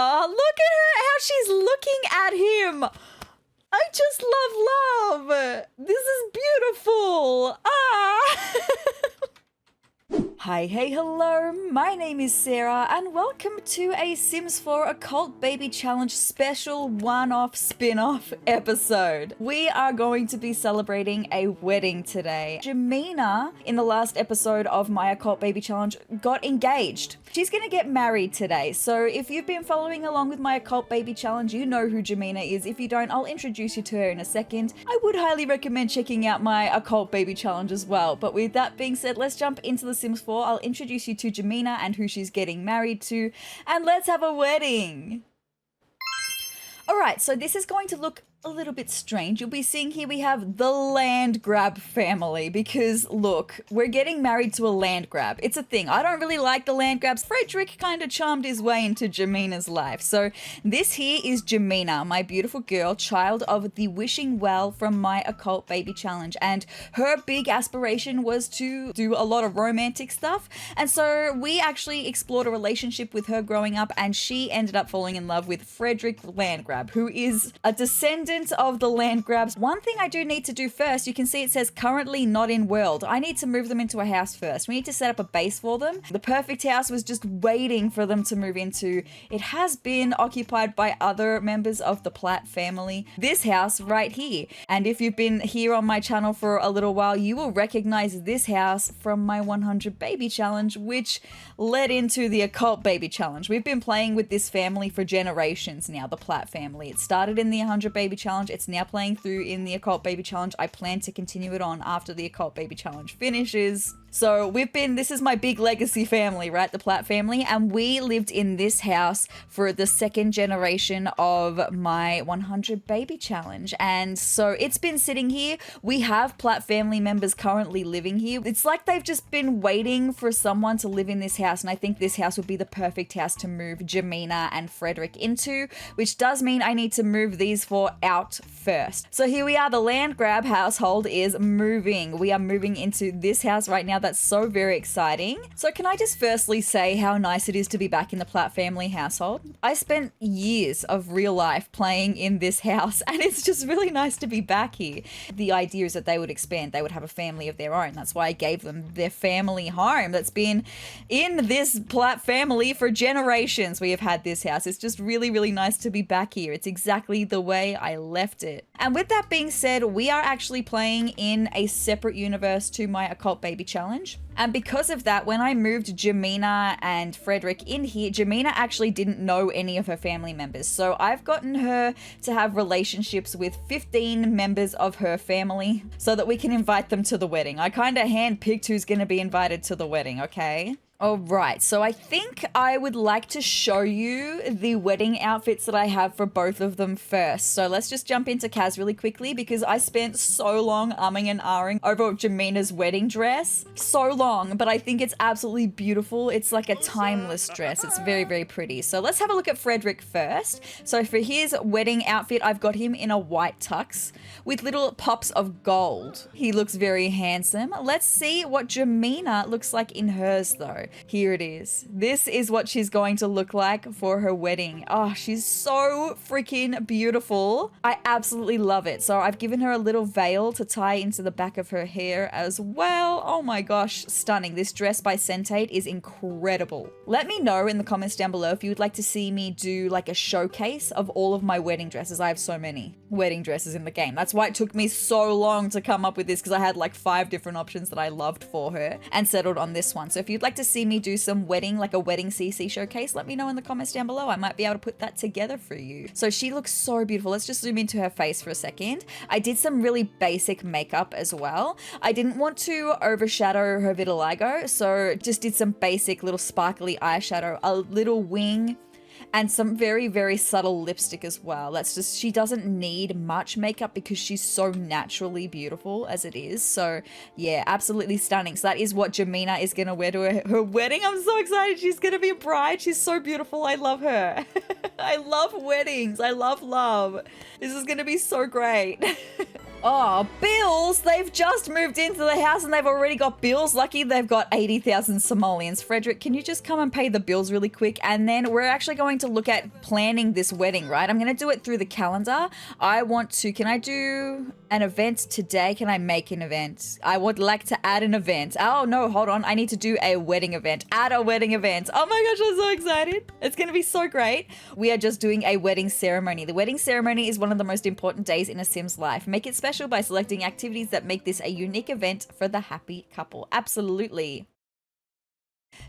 Oh, look at her, how she's looking at him. I just love. This is beautiful. Ah. Hi, hey, hello, my name is Sarah and welcome to a Sims 4 Occult Baby Challenge special one-off spin-off episode. We are going to be celebrating a wedding today. Jimena, in the last episode of my Occult Baby Challenge, got engaged. She's gonna get married today, so if you've been following along with my Occult Baby Challenge, you know who Jimena is. If you don't, I'll introduce you to her in a second. I would highly recommend checking out my Occult Baby Challenge as well, but with that being said, let's jump into The Sims 4. I'll introduce you to Jimena and who she's getting married to, and let's have a wedding. Alright, so this is going to look a little bit strange. You'll be seeing here we have the land grab family because look, we're getting married to a land grab. It's a thing. I don't really like the land grabs. Fredrick kind of charmed his way into Jimena's life. So this here is Jimena, my beautiful girl, child of the wishing well from my Occult Baby Challenge. And her big aspiration was to do a lot of romantic stuff. And so we actually explored a relationship with her growing up and she ended up falling in love with Fredrick Landgrab, who is a descendant of the land grabs. One thing I do need to do first, you can see it says currently not in world. I need to move them into a house first. We need to set up a base for them. The perfect house was just waiting for them to move into. It has been occupied by other members of the Platt family. This house right here. And if you've been here on my channel for a little while, you will recognize this house from my 100 Baby Challenge, which led into the Occult Baby Challenge. We've been playing with this family for generations now, the Platt family. It started in the 100 Baby Challenge. It's now playing through in the Occult Baby Challenge. I plan to continue it on after the Occult Baby Challenge finishes. So this is my big legacy family, right? The Platt family. And we lived in this house for the second generation of my 100 Baby Challenge. And so it's been sitting here. We have Platt family members currently living here. It's like they've just been waiting for someone to live in this house. And I think this house would be the perfect house to move Jimena and Fredrick into, which does mean I need to move these four out first. So here we are. The land grab household is moving. We are moving into this house right now. That's so very exciting. So can I just firstly say how nice it is to be back in the Platt family household? I spent years of real life playing in this house and it's just really nice to be back here. The idea is that they would expand. They would have a family of their own. That's why I gave them their family home that's been in this Platt family for generations. We have had this house. It's just really, really nice to be back here. It's exactly the way I left it. And with that being said, we are actually playing in a separate universe to my Occult Baby Challenge. And because of that, when I moved Jimena and Fredrick in here, Jimena actually didn't know any of her family members. So I've gotten her to have relationships with 15 members of her family so that we can invite them to the wedding. I kind of handpicked who's going to be invited to the wedding, okay? Alright, so I think I would like to show you the wedding outfits that I have for both of them first. So let's just jump into Kaz really quickly because I spent so long umming and ahhing over Jimena's wedding dress. So long, but I think it's absolutely beautiful. It's like a timeless dress. It's very, very pretty. So let's have a look at Fredrick first. So for his wedding outfit, I've got him in a white tux with little pops of gold. He looks very handsome. Let's see what Jimena looks like in hers though. Here it is. This is what she's going to look like for her wedding. Oh, she's so freaking beautiful. I absolutely love it. So I've given her a little veil to tie into the back of her hair as well. Oh my gosh, stunning. This dress by Sentate is incredible. Let me know in the comments down below if you would like to see me do like a showcase of all of my wedding dresses. I have so many wedding dresses in the game. That's why it took me so long to come up with this because I had like 5 different options that I loved for her and settled on this one. So if you'd like to see me do some like a wedding CC showcase, let me know in the comments down below. I might be able to put that together for you. So she looks so beautiful. Let's just zoom into her face for a second. I did some really basic makeup as well. I didn't want to overshadow her vitiligo, so just did some basic little sparkly eyeshadow, a little wing, and some very, very subtle lipstick as well. That's just, she doesn't need much makeup because she's so naturally beautiful as it is. So yeah, absolutely stunning. So that is what Jimena is gonna wear to her wedding. I'm so excited. She's gonna be a bride. She's so beautiful. I love her. I love weddings. I love love. This is gonna be so great. Oh, bills! They've just moved into the house and they've already got bills. Lucky they've got 80,000 simoleons. Fredrick, can you just come and pay the bills really quick? And then we're actually going to look at planning this wedding, right? I'm going to do it through the calendar. Can I do an event today? Can I make an event? I would like to add an event. Oh, no, hold on. I need to do a wedding event. Add a wedding event. Oh my gosh, I'm so excited. It's going to be so great. We are just doing a wedding ceremony. The wedding ceremony is one of the most important days in a Sim's life. Make it special by selecting activities that make this a unique event for the happy couple. Absolutely.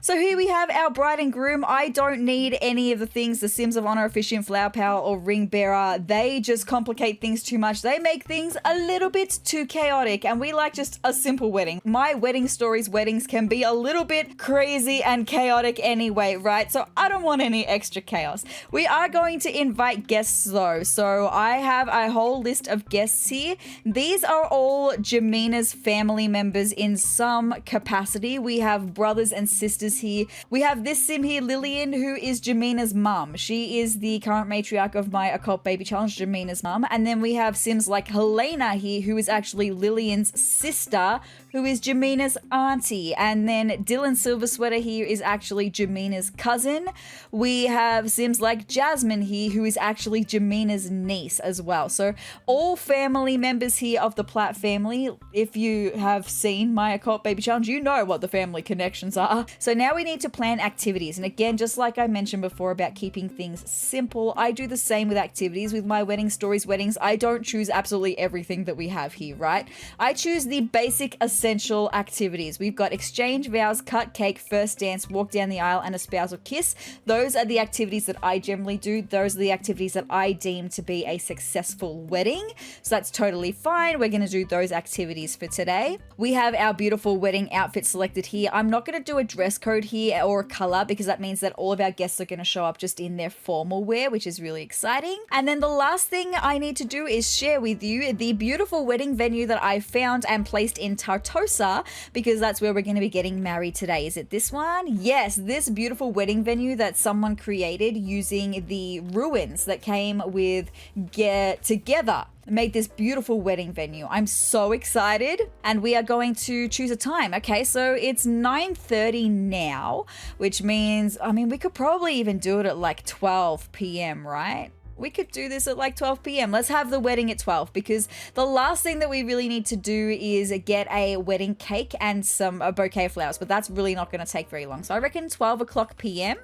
So here we have our bride and groom. I don't need any of the things, the Sims of Honor, Officiant, Flower Power, or Ring Bearer. They just complicate things too much. They make things a little bit too chaotic, and we like just a simple wedding. My wedding stories, weddings can be a little bit crazy and chaotic anyway, right? So I don't want any extra chaos. We are going to invite guests though. So I have a whole list of guests here. These are all Jimena's family members in some capacity. We have brothers and sisters here. We have this Sim here, Lillian, who is Jimena's mum. She is the current matriarch of my Occult Baby Challenge, Jimena's mum. And then we have Sims like Helena here, who is actually Lillian's sister, who is Jimena's auntie. And then Dylan Silver Sweater here is actually Jimena's cousin. We have Sims like Jasmine here, who is actually Jimena's niece as well. So all family members here of the Platt family. If you have seen my Occult Baby Challenge, you know what the family connections are. So now we need to plan activities. And again, just like I mentioned before about keeping things simple, I do the same with activities. With my wedding stories, weddings, I don't choose absolutely everything that we have here, right? I choose the basic essential activities. We've got exchange vows, cut cake, first dance, walk down the aisle, and a spousal kiss. Those are the activities that I generally do. Those are the activities that I deem to be a successful wedding. So that's totally fine. We're going to do those activities for today. We have our beautiful wedding outfit selected here. I'm not going to do a dress code here or a color because that means that all of our guests are going to show up just in their formal wear, which is really exciting. And then the last thing I need to do is share with you the beautiful wedding venue that I found and placed in Tartosa, because that's where we're going to be getting married today. Is it this one? Yes, this beautiful wedding venue that someone created using the ruins that came with Get Together. Made this beautiful wedding venue. I'm so excited, and we are going to choose a time. Okay, so it's 9:30 now, which means, we could probably even do it at like 12 p.m., right? We could do this at like 12 p.m. Let's have the wedding at 12, because the last thing that we really need to do is get a wedding cake and a bouquet of flowers, but that's really not going to take very long. So I reckon 12 o'clock p.m.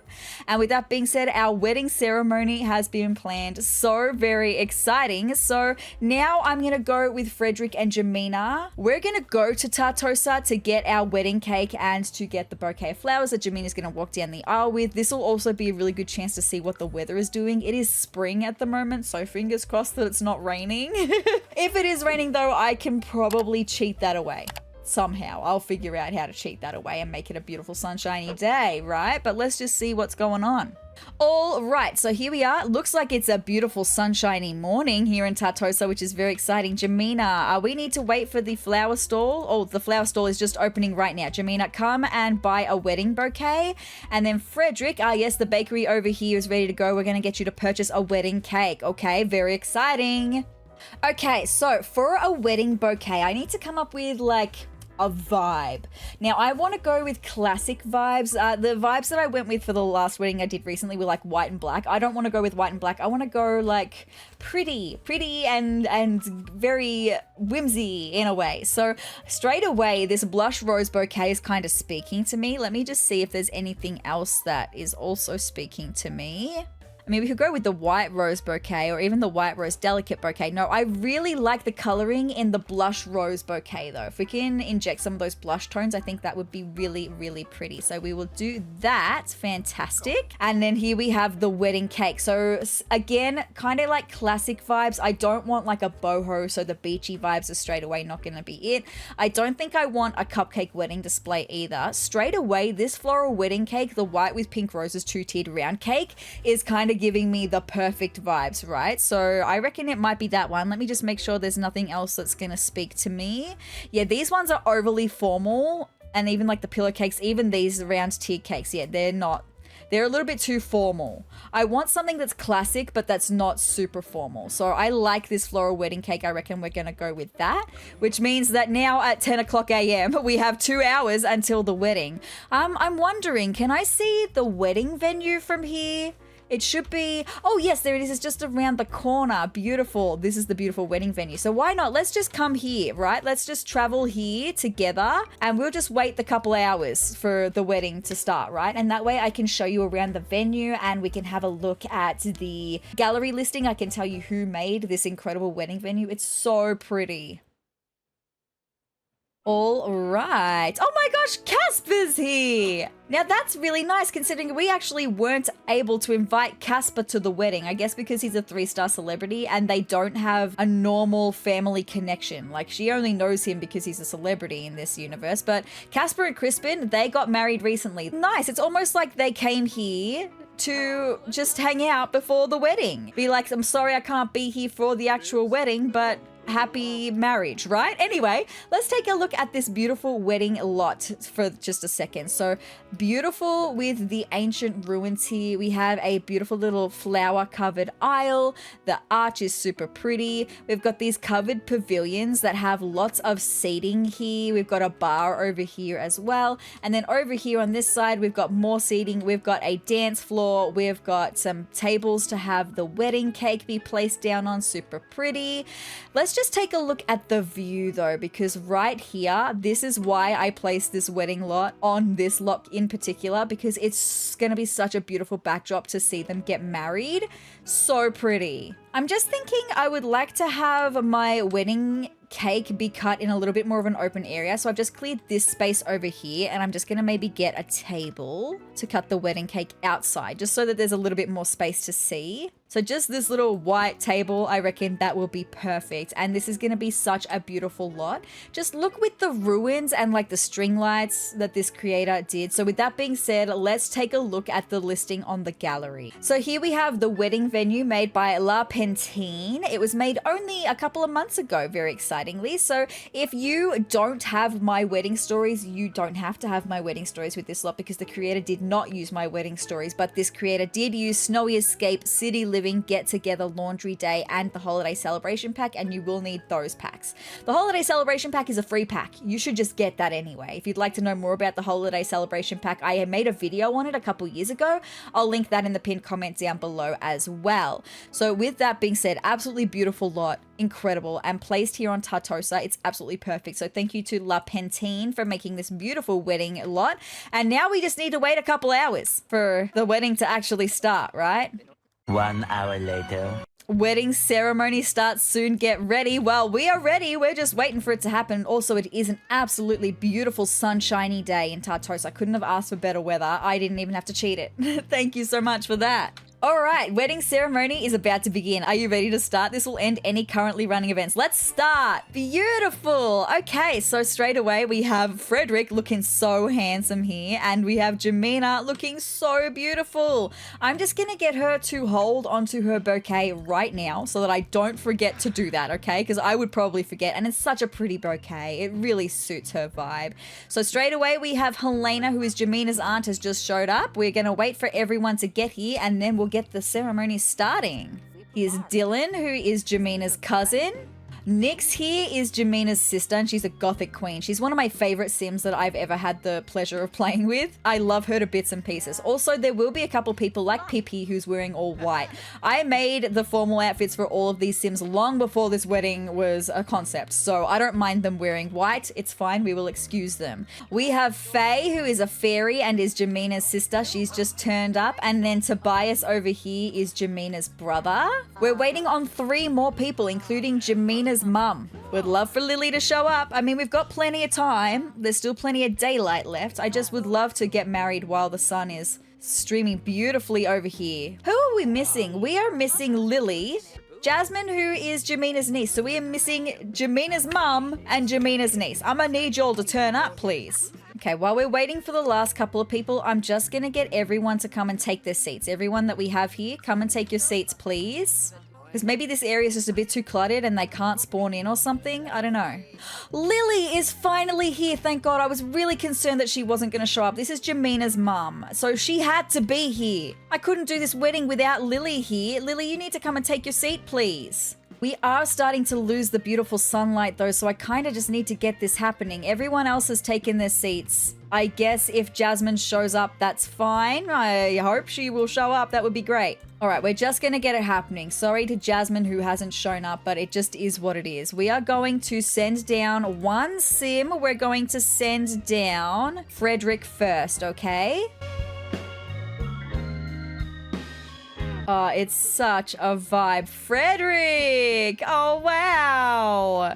And with that being said, our wedding ceremony has been planned. So very exciting. So now I'm going to go with Fredrick and Jimena. We're going to go to Tartosa to get our wedding cake and to get the bouquet of flowers that Jimena's going to walk down the aisle with. This will also be a really good chance to see what the weather is doing. It is spring at the moment, so fingers crossed that it's not raining. If it is raining though, I can probably cheat that away. Somehow I'll figure out how to cheat that away and make it a beautiful sunshiny day, right? But let's just see what's going on. All right, so here we are. Looks like it's a beautiful sunshiny morning here in Tartosa, which is very exciting. Jimena, we need to wait for the flower stall. Oh, the flower stall is just opening right now. Jimena, come and buy a wedding bouquet. And then Fredrick, yes, the bakery over here is ready to go. We're going to get you to purchase a wedding cake. Okay, very exciting. Okay, so for a wedding bouquet, I need to come up with like a vibe. Now I want to go with classic vibes. The vibes that I went with for the last wedding I did recently were like white and black. I don't want to go with white and black. I want to go like pretty and very whimsy in a way. So straight away, this blush rose bouquet is kind of speaking to me. Let me just see if there's anything else that is also speaking to me. We could go with the white rose bouquet or even the white rose delicate bouquet. No, I really like the coloring in the blush rose bouquet though. If we can inject some of those blush tones, I think that would be really, really pretty. So we will do that. Fantastic. And then here we have the wedding cake. So again, kind of like classic vibes. I don't want like a boho, so the beachy vibes are straight away not going to be it. I don't think I want a cupcake wedding display either. Straight away, this floral wedding cake, the white with pink roses two-tiered round cake, is kind of giving me the perfect vibes, right? So I reckon it might be that one. Let me just make sure there's nothing else that's gonna speak to me. Yeah, these ones are overly formal, and even like the pillow cakes, even these round tier cakes, yeah, they're not They're a little bit too formal. I want something that's classic, but that's not super formal. So I like this floral wedding cake. I reckon we're going to go with that, which means that now at 10 o'clock a.m., we have 2 hours until the wedding. I'm wondering, can I see the wedding venue from here? It should be, oh yes, there it is. It's just around the corner. Beautiful. This is the beautiful wedding venue. So why not? Let's just come here, right? Let's just travel here together and we'll just wait the couple hours for the wedding to start, right? And that way I can show you around the venue and we can have a look at the gallery listing. I can tell you who made this incredible wedding venue. It's so pretty. All right. Oh my gosh, Casper's here. Now that's really nice considering we actually weren't able to invite Casper to the wedding. I guess because he's a 3-star celebrity and they don't have a normal family connection. Like she only knows him because he's a celebrity in this universe. But Casper and Crispin, they got married recently. Nice. It's almost like they came here to just hang out before the wedding. Be like, I'm sorry I can't be here for the actual wedding, but happy marriage, right? Anyway, let's take a look at this beautiful wedding lot for just a second. So beautiful with the ancient ruins here. We have a beautiful little flower covered aisle. The arch is super pretty. We've got these covered pavilions that have lots of seating here. We've got a bar over here as well. And then over here on this side, we've got more seating. We've got a dance floor. We've got some tables to have the wedding cake be placed down on. Super pretty. Let's just take a look at the view though, because right here, this is why I placed this wedding lot on this lot in particular, because it's going to be such a beautiful backdrop to see them get married. So pretty. I'm just thinking I would like to have my wedding cake be cut in a little bit more of an open area. So I've just cleared this space over here and I'm just going to maybe get a table to cut the wedding cake outside, just so that there's a little bit more space to see. So just this little white table, I reckon that will be perfect. And this is going to be such a beautiful lot. Just look with the ruins and like the string lights that this creator did. So with that being said, let's take a look at the listing on the gallery. So here we have the wedding venue made by La Pentine. It was made only a couple of months ago, very excitingly. So if you don't have my wedding stories, you don't have to have my wedding stories with this lot, because the creator did not use my wedding stories, but this creator did use Snowy Escape, City Living, Get Together, Laundry Day, and the Holiday Celebration Pack, and you will need those packs. The Holiday Celebration Pack is a free pack. You should just get that anyway. If you'd like to know more about the Holiday Celebration Pack, I had made a video on it a couple years ago. I'll link that in the pinned comment down below as well. So with that being said, absolutely beautiful lot, incredible, and placed here on Tartosa, it's absolutely perfect. So thank you to La Pentine for making this beautiful wedding lot. And now we just need to wait a couple hours for the wedding to actually start, right? 1 hour later. Wedding ceremony starts soon. Get ready. Well, we are ready. We're just waiting for it to happen. Also, it is an absolutely beautiful sunshiny day in Tartosa. I couldn't have asked for better weather. I didn't even have to cheat it. Thank you so much for that. All right, wedding ceremony is about to begin. Are you ready to start? This will end any currently running events. Let's start. Beautiful. Okay, so straight away we have Fredrick looking so handsome here, and we have Jimena looking so beautiful. I'm just gonna get her to hold onto her bouquet right now so that I don't forget to do that, okay? Because I would probably forget, and it's such a pretty bouquet. It really suits her vibe. So straight away we have Helena, who is Jimena's aunt, has just showed up. We're gonna wait for everyone to get here, and then we'll get the ceremony starting. Here's Dylan, who is Jimena's cousin. Nyx here is Jimena's sister, and she's a gothic queen. She's one of my favorite Sims that I've ever had the pleasure of playing with. I love her to bits and pieces. Also, there will be a couple people like Pippi who's wearing all white. I made the formal outfits for all of these Sims long before this wedding was a concept, so I don't mind them wearing white. It's fine, we will excuse them. We have Faye, who is a fairy and is Jimena's sister. She's just turned up. And then Tobias over here is Jimena's brother. We're waiting on 3 more people, including Jimena's mum. Would love for Lily to show up. I mean, we've got plenty of time. There's still plenty of daylight left. I just would love to get married while the sun is streaming beautifully over here. Who are we missing? We are missing Lily, Jasmine, who is Jimena's niece. So we are missing Jimena's mum and Jimena's niece. I'm gonna need y'all to turn up, please. Okay, while we're waiting for the last couple of people, I'm just gonna get everyone to come and take their seats. Everyone that we have here, come and take your seats, please. Because maybe this area is just a bit too cluttered and they can't spawn in or something. I don't know. Lily is finally here. Thank God. I was really concerned that she wasn't going to show up. This is Jimena's mum. So she had to be here. I couldn't do this wedding without Lily here. Lily, you need to come and take your seat, please. We are starting to lose the beautiful sunlight though, so I kind of just need to get this happening. Everyone else has taken their seats. I guess if Jasmine shows up, that's fine. I hope she will show up. That would be great. All right, we're just going to get it happening. Sorry to Jasmine who hasn't shown up, but it just is what it is. We are going to send down one sim. We're going to send down Fredrick first, okay? Oh, it's such a vibe. Fredrick! Oh, wow!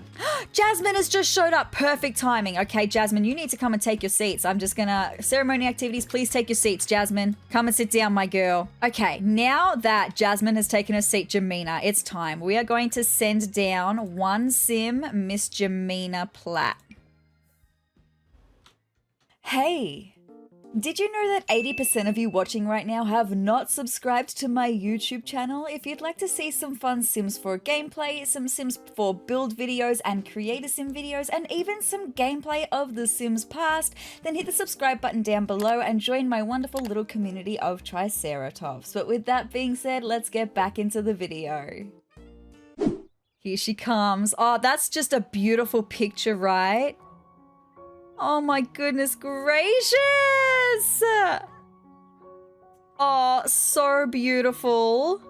Jasmine has just showed up. Perfect timing. Okay, Jasmine, you need to come and take your seats. I'm just gonna... Ceremony activities, please take your seats, Jasmine. Come and sit down, my girl. Okay, now that Jasmine has taken her seat, Jimena, it's time. We are going to send down one sim, Miss Jimena Platt. Hey! Did you know that 80% of you watching right now have not subscribed to my YouTube channel? If you'd like to see some fun Sims 4 gameplay, some Sims 4 build videos and creator sim videos, and even some gameplay of The Sims past, then hit the subscribe button down below and join my wonderful little community of Triceratops. But with that being said, let's get back into the video. Here she comes. Oh, that's just a beautiful picture, right? Oh my goodness gracious! Oh, so beautiful.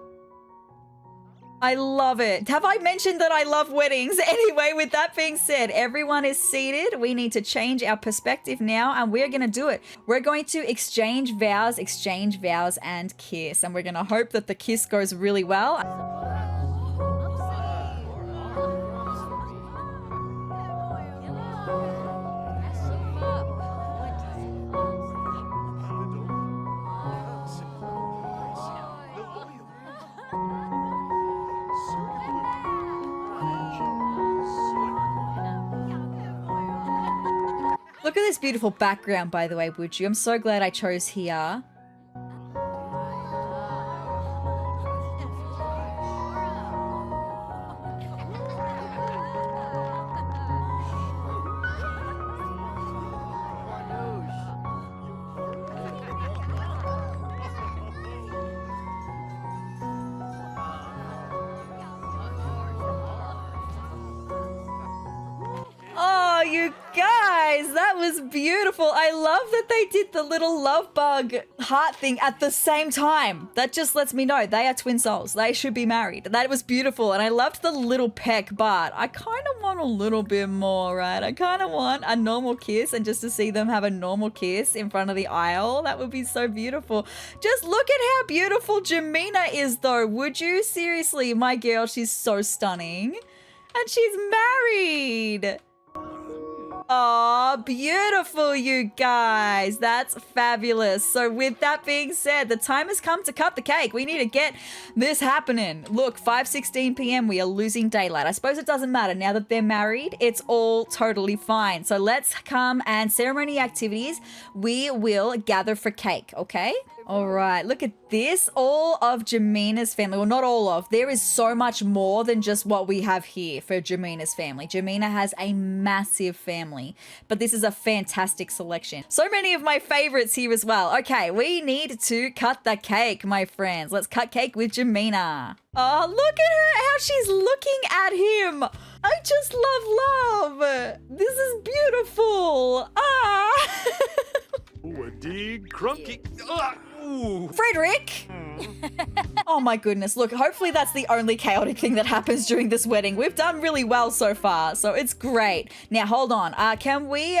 I love it. Have I mentioned that I love weddings? Anyway, with that being said, everyone is seated. We need to change our perspective now, and we're going to do it. We're going to exchange vows, and kiss. And we're going to hope that the kiss goes really well. Look at this beautiful background, by the way, would you? I'm so glad I chose here. Oh, you guys, that was beautiful. I love that they did the little love bug heart thing at the same time. That just lets me know they are twin souls. They should be married. That was beautiful. And I loved the little peck, but I kind of want a little bit more, right? I kind of want a normal kiss, and just to see them have a normal kiss in front of the aisle, that would be so beautiful. Just look at how beautiful Jimena is though. Would you? Seriously, my girl, she's so stunning. And she's married. Oh, beautiful, you guys. That's fabulous. So with that being said, the time has come to cut the cake. We need to get this happening. Look, 5:16 p.m. We are losing daylight. I suppose it doesn't matter. Now that they're married, it's all totally fine. So let's come and ceremony activities. We will gather for cake, okay? All right, look at this. All of Jimena's family. Well, not all of. There is so much more than just what we have here for Jimena's family. Jimena has a massive family, but this is a fantastic selection. So many of my favorites here as well. Okay, we need to cut the cake, my friends. Let's cut cake with Jimena. Oh, look at her, how she's looking at him. I just love. This is beautiful. Ah. Ooh, a dig crunky. Fredrick! Oh my goodness, look, hopefully that's the only chaotic thing that happens during this wedding. We've done really well so far, so it's great. Now, hold on. Can we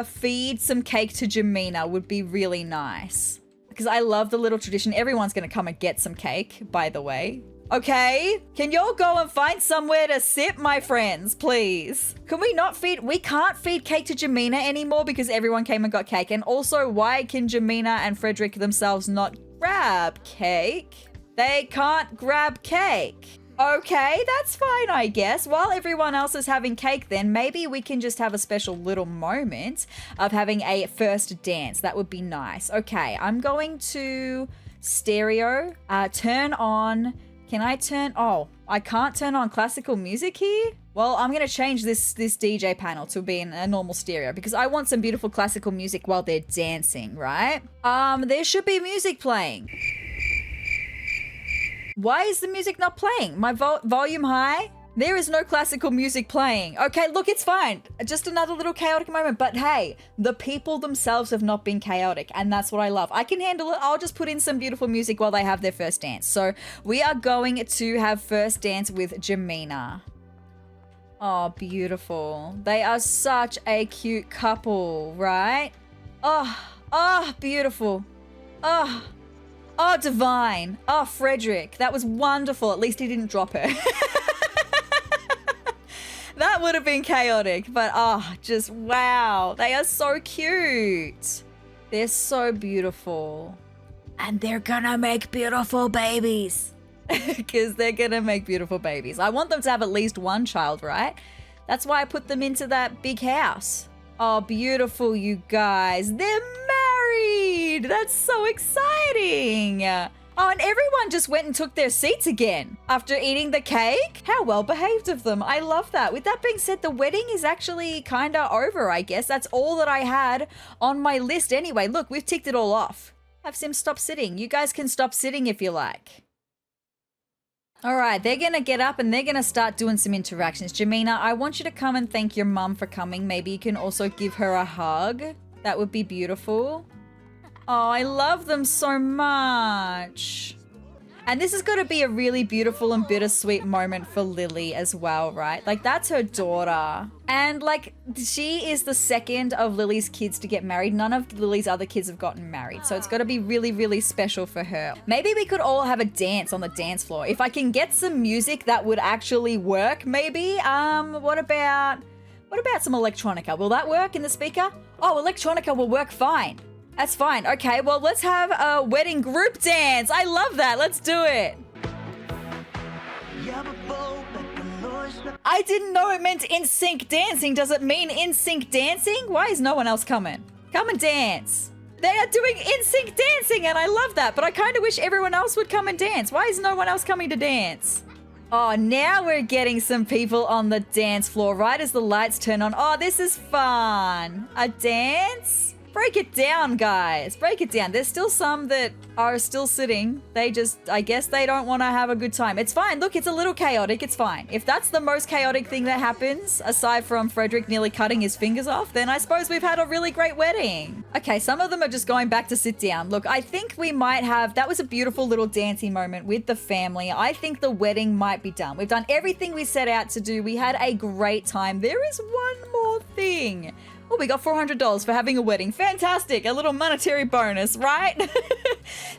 feed some cake to Jimena? Would be really nice. Because I love the little tradition. Everyone's going to come and get some cake, by the way. Okay, can y'all go and find somewhere to sit, my friends, please? Can we not feed? We can't feed cake to Jimena anymore because everyone came and got cake. And also, why can Jimena and Fredrick themselves not grab cake? They can't grab cake. Okay, that's fine, I guess. While everyone else is having cake then, maybe we can just have a special little moment of having a first dance. That would be nice. Okay, I'm going to stereo, turn on Can I turn... Oh, I can't turn on classical music here? Well, I'm going to change this DJ panel to be in a normal stereo because I want some beautiful classical music while they're dancing, right? There should be music playing. Why is the music not playing? My volume high? There is no classical music playing. Okay, look, it's fine. Just another little chaotic moment. But hey, the people themselves have not been chaotic, and that's what I love. I can handle it. I'll just put in some beautiful music while they have their first dance. So we are going to have first dance with Jimena. Oh, beautiful. They are such a cute couple, right? Oh, beautiful. Oh, divine. Oh, Fredrick. That was wonderful. At least he didn't drop her. That would have been chaotic, but just wow. They are so cute. They're so beautiful. And they're gonna make beautiful babies. Because they're gonna make beautiful babies. I want them to have at least one child, right? That's why I put them into that big house. Oh, beautiful, you guys. They're married. That's so exciting. Oh, and everyone just went and took their seats again after eating the cake. How well behaved of them. I love that. With that being said, the wedding is actually kind of over, I guess. That's all that I had on my list anyway. Look, we've ticked it all off. Have Sims stop sitting. You guys can stop sitting if you like. All right, they're going to get up and they're going to start doing some interactions. Jimena, I want you to come and thank your mum for coming. Maybe you can also give her a hug. That would be beautiful. Oh, I love them so much. And this is going to be a really beautiful and bittersweet moment for Lily as well, right? Like, that's her daughter. And, like, she is the second of Lily's kids to get married. None of Lily's other kids have gotten married. So it's got to be really, really special for her. Maybe we could all have a dance on the dance floor. If I can get some music that would actually work, maybe. What about some electronica? Will that work in the speaker? Oh, electronica will work fine. That's fine. Okay, well, let's have a wedding group dance. I love that. Let's do it. I didn't know it meant in sync dancing. Does it mean in sync dancing? Why is no one else coming? Come and dance. They are doing in sync dancing and I love that, but I kind of wish everyone else would come and dance. Why is no one else coming to dance? Oh, now we're getting some people on the dance floor right as the lights turn on. Oh, this is fun. A dance? Break it down, guys. Break it down. There's still some that are still sitting. They just, I guess they don't want to have a good time. It's fine. Look, it's a little chaotic. It's fine. If that's the most chaotic thing that happens, aside from Fredrick nearly cutting his fingers off, then I suppose we've had a really great wedding. Okay, some of them are just going back to sit down. Look, I think we might have, that was a beautiful little dancing moment with the family. I think the wedding might be done. We've done everything we set out to do. We had a great time. There is one more thing. Oh, we got $400 for having a wedding. Fantastic. A little monetary bonus, right?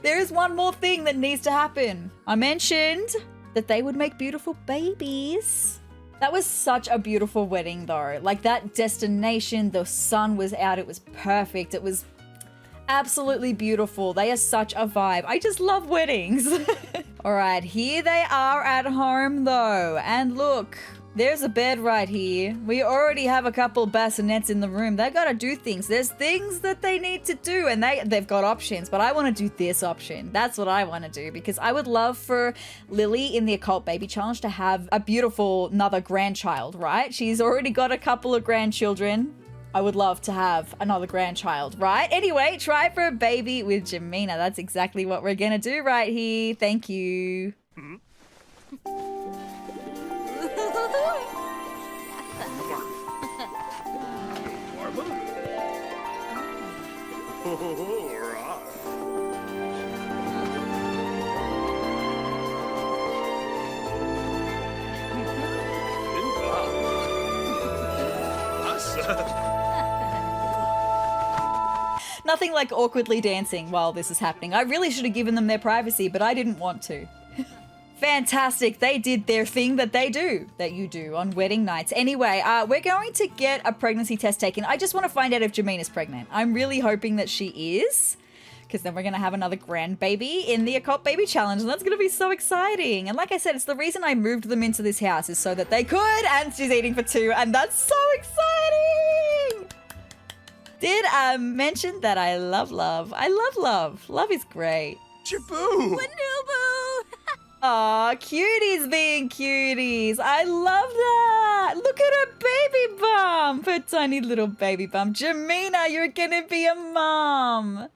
There is one more thing that needs to happen. I mentioned that they would make beautiful babies. That was such a beautiful wedding, though. Like, that destination, the sun was out. It was perfect. It was absolutely beautiful. They are such a vibe. I just love weddings. All right, here they are at home, though. And look, there's a bed right here. We already have a couple bassinets in the room. They gotta do things. There's things that they need to do and they've got options, but I want to do this option. That's what I want to do because I would love for Lily in the Occult Baby Challenge to have a beautiful another grandchild, right? She's already got a couple of grandchildren. I would love to have another grandchild, right? Anyway, try for a baby with Jimena. That's exactly what we're gonna do right here. Thank you. Nothing like awkwardly dancing while this is happening. I really should have given them their privacy, but I didn't want to. Fantastic. They did their thing that you do on wedding nights. Anyway, we're going to get a pregnancy test taken. I just want to find out if Jimena's pregnant. I'm really hoping that she is, because then we're going to have another grandbaby in the Occult Baby Challenge, and that's going to be so exciting. And like I said, it's the reason I moved them into this house is so that they could, and she's eating for two, and that's so exciting! Did I mention that I love love? I love love. Love is great. Chaboo! Wanubu! Aw, cuties being cuties. I love that. Look at her baby bump. Her tiny little baby bump. Jimena, you're gonna be a mom.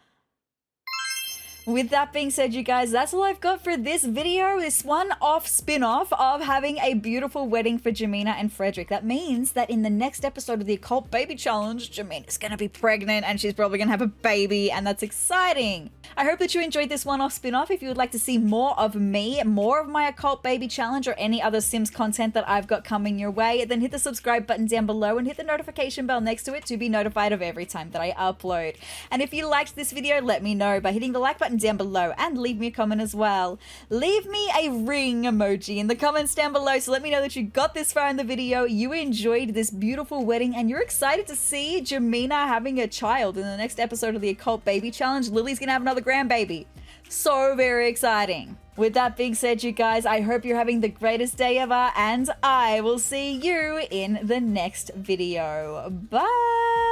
With that being said, you guys, that's all I've got for this video. This one-off spin-off of having a beautiful wedding for Jimena and Fredrick. That means that in the next episode of the Occult Baby Challenge, Jimena's gonna be pregnant and she's probably gonna have a baby, and that's exciting. I hope that you enjoyed this one-off spin-off. If you would like to see more of me, more of my Occult Baby Challenge, or any other Sims content that I've got coming your way, then hit the subscribe button down below and hit the notification bell next to it to be notified of every time that I upload. And if you liked this video, let me know by hitting the like button down below and leave me a comment as well. Leave me a ring emoji in the comments down below, so let me know that you got this far in the video, you enjoyed this beautiful wedding, and you're excited to see Jimena having a child in the next episode of the Occult Baby Challenge. Lily's gonna have another grandbaby. So very exciting. With that being said, you guys, I hope you're having the greatest day ever, and I will see you in the next video. Bye!